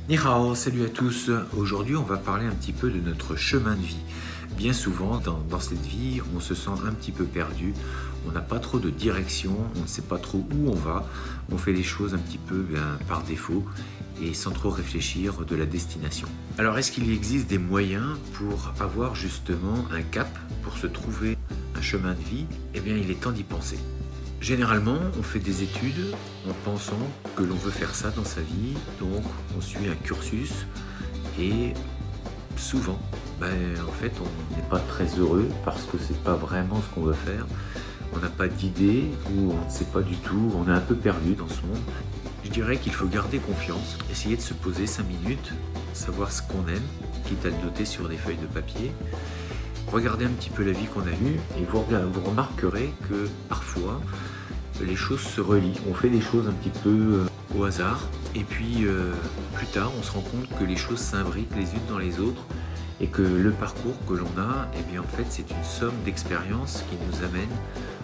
Ni hao, salut à tous. Aujourd'hui, on va parler un petit peu de notre chemin de vie. Bien souvent, dans cette vie, on se sent un petit peu perdu. On n'a pas trop de direction, on ne sait pas trop où on va. On fait les choses un petit peu par défaut et sans trop réfléchir de la destination. Alors, est-ce qu'il existe des moyens pour avoir justement un cap, pour se trouver un chemin de vie? Eh bien, il est temps d'y penser. Généralement, on fait des études en pensant que l'on veut faire ça dans sa vie, donc on suit un cursus et souvent, en fait, on n'est pas très heureux parce que c'est pas vraiment ce qu'on veut faire. On n'a pas d'idée ou on ne sait pas du tout, on est un peu perdu dans ce monde. Je dirais qu'il faut garder confiance, essayer de se poser 5 minutes, savoir ce qu'on aime, quitte à le noter sur des feuilles de papier. Regardez un petit peu la vie qu'on a eue et vous remarquerez que parfois les choses se relient. On fait des choses un petit peu au hasard et puis plus tard on se rend compte que les choses s'imbriquent les unes dans les autres et que le parcours que l'on a, en fait c'est une somme d'expériences qui nous amène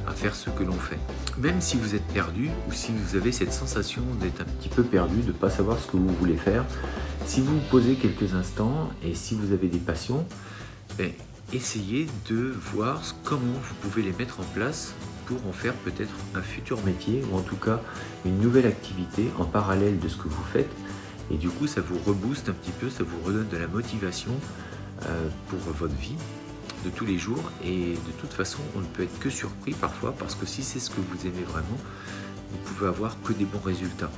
à faire ce que l'on fait. Même si vous êtes perdu ou si vous avez cette sensation d'être un petit peu perdu, de ne pas savoir ce que vous voulez faire, si vous vous posez quelques instants et si vous avez des passions, essayez de voir comment vous pouvez les mettre en place pour en faire peut-être un futur métier ou en tout cas une nouvelle activité en parallèle de ce que vous faites. Et du coup, ça vous rebooste un petit peu, ça vous redonne de la motivation pour votre vie de tous les jours. Et de toute façon, on ne peut être que surpris parfois parce que si c'est ce que vous aimez vraiment, vous pouvez avoir que des bons résultats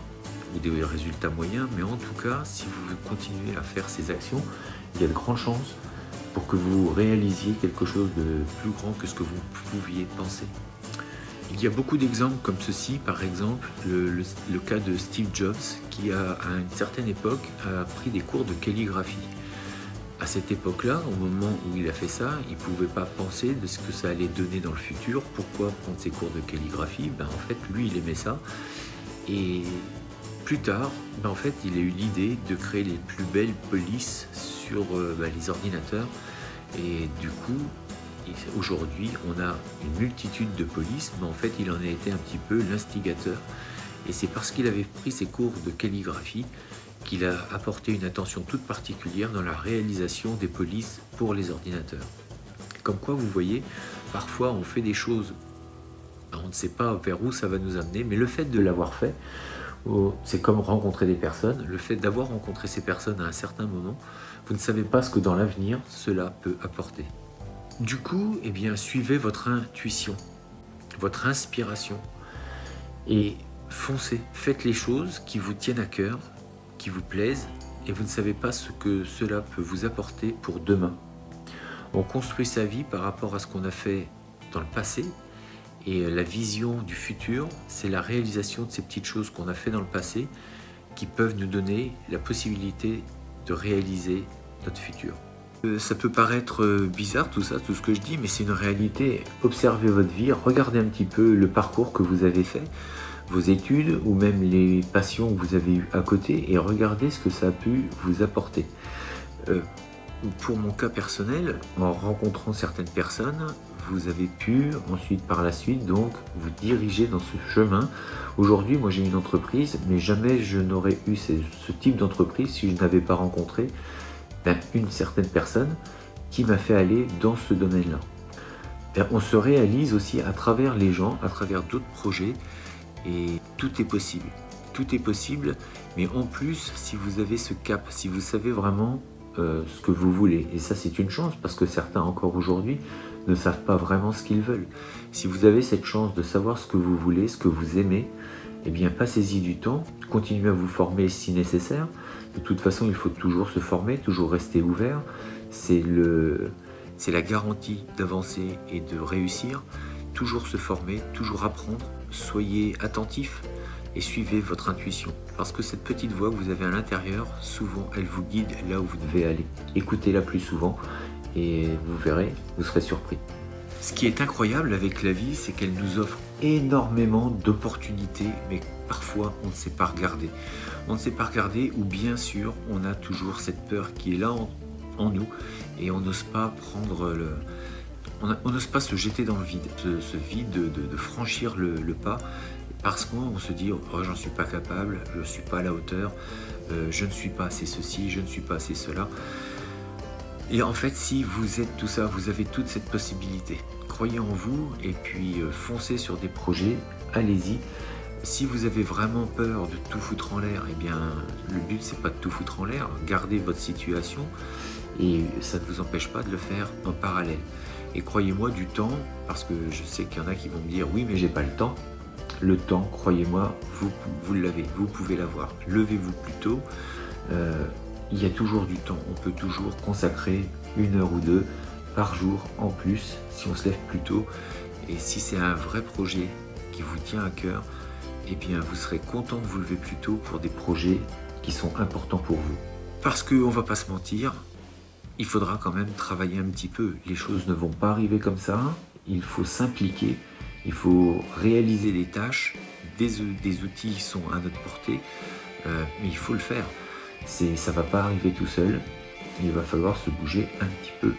ou des résultats moyens. Mais en tout cas, si vous continuez à faire ces actions, il y a de grandes chances pour que vous réalisiez quelque chose de plus grand que ce que vous pouviez penser. Il y a beaucoup d'exemples comme ceci, par exemple le cas de Steve Jobs qui à une certaine époque a pris des cours de calligraphie. À cette époque-là, au moment où il a fait ça, il ne pouvait pas penser de ce que ça allait donner dans le futur. Pourquoi prendre ces cours de calligraphie? En fait, lui, il aimait ça. Et plus tard, en fait, il a eu l'idée de créer les plus belles polices sur les ordinateurs. Et du coup, aujourd'hui, on a une multitude de polices, mais en fait, il en a été un petit peu l'instigateur. Et c'est parce qu'il avait pris ses cours de calligraphie qu'il a apporté une attention toute particulière dans la réalisation des polices pour les ordinateurs. Comme quoi, vous voyez, parfois, on fait des choses, on ne sait pas vers où ça va nous amener, mais le fait de l'avoir fait, c'est comme rencontrer des personnes. Le fait d'avoir rencontré ces personnes à un certain moment, vous ne savez pas ce que dans l'avenir cela peut apporter. Du coup, suivez votre intuition, votre inspiration et foncez. Faites les choses qui vous tiennent à cœur, qui vous plaisent et vous ne savez pas ce que cela peut vous apporter pour demain. On construit sa vie par rapport à ce qu'on a fait dans le passé. Et la vision du futur, c'est la réalisation de ces petites choses qu'on a fait dans le passé qui peuvent nous donner la possibilité de réaliser notre futur. Ça peut paraître bizarre tout ça, tout ce que je dis, mais c'est une réalité. Observez votre vie, regardez un petit peu le parcours que vous avez fait, vos études ou même les passions que vous avez eues à côté et regardez ce que ça a pu vous apporter. Pour mon cas personnel, en rencontrant certaines personnes, vous avez pu ensuite par la suite donc vous diriger dans ce chemin. Aujourd'hui, moi j'ai une entreprise, mais jamais je n'aurais eu ce type d'entreprise si je n'avais pas rencontré une certaine personne qui m'a fait aller dans ce domaine-là. On se réalise aussi à travers les gens, à travers d'autres projets et tout est possible. Tout est possible, mais en plus, si vous avez ce cap, si vous savez vraiment ce que vous voulez, et ça c'est une chance parce que certains encore aujourd'hui ne savent pas vraiment ce qu'ils veulent. Si vous avez cette chance de savoir ce que vous voulez, ce que vous aimez, passez-y du temps, continuez à vous former si nécessaire. De toute façon, il faut toujours se former, toujours rester ouvert. C'est la garantie d'avancer et de réussir. Toujours se former, toujours apprendre. Soyez attentif et suivez votre intuition. Parce que cette petite voix que vous avez à l'intérieur, souvent, elle vous guide là où vous devez aller. Écoutez-la plus souvent et vous verrez, vous serez surpris. Ce qui est incroyable avec la vie, c'est qu'elle nous offre énormément d'opportunités, mais parfois on ne sait pas regarder. On ne sait pas regarder ou bien sûr on a toujours cette peur qui est là en nous et on n'ose pas prendre on n'ose pas se jeter dans le vide, ce vide de franchir le pas parce qu'on se dit oh j'en suis pas capable, je ne suis pas à la hauteur, je ne suis pas assez ceci, je ne suis pas assez cela. Et en fait, si vous êtes tout ça, vous avez toute cette possibilité. Croyez en vous et puis foncez sur des projets, allez-y. Si vous avez vraiment peur de tout foutre en l'air, eh bien, le but, c'est pas de tout foutre en l'air. Gardez votre situation et ça ne vous empêche pas de le faire en parallèle. Et croyez-moi, du temps, parce que je sais qu'il y en a qui vont me dire « Oui, mais j'ai pas le temps ». Le temps, croyez-moi, vous l'avez, vous pouvez l'avoir. Levez-vous plus tôt. Il y a toujours du temps. On peut toujours consacrer 1 heure ou 2 par jour en plus si on se lève plus tôt. Et si c'est un vrai projet qui vous tient à cœur, eh bien vous serez content de vous lever plus tôt pour des projets qui sont importants pour vous. Parce qu'on ne va pas se mentir, il faudra quand même travailler un petit peu. Les choses ne vont pas arriver comme ça. Il faut s'impliquer. Il faut réaliser des tâches. Des outils sont à notre portée. Mais il faut le faire. Ça ne va pas arriver tout seul. Il va falloir se bouger un petit peu.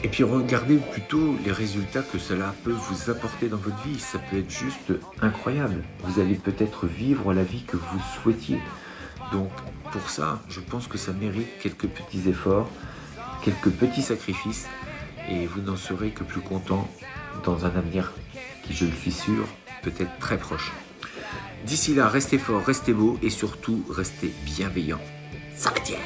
Et puis regardez plutôt les résultats que cela peut vous apporter dans votre vie. Ça peut être juste incroyable. Vous allez peut-être vivre la vie que vous souhaitiez. Donc pour ça, je pense que ça mérite quelques petits efforts, quelques petits sacrifices. Et vous n'en serez que plus content dans un avenir qui, je le suis sûr, peut être très proche. D'ici là, restez fort, restez beau et surtout restez bienveillant. Ça va bien.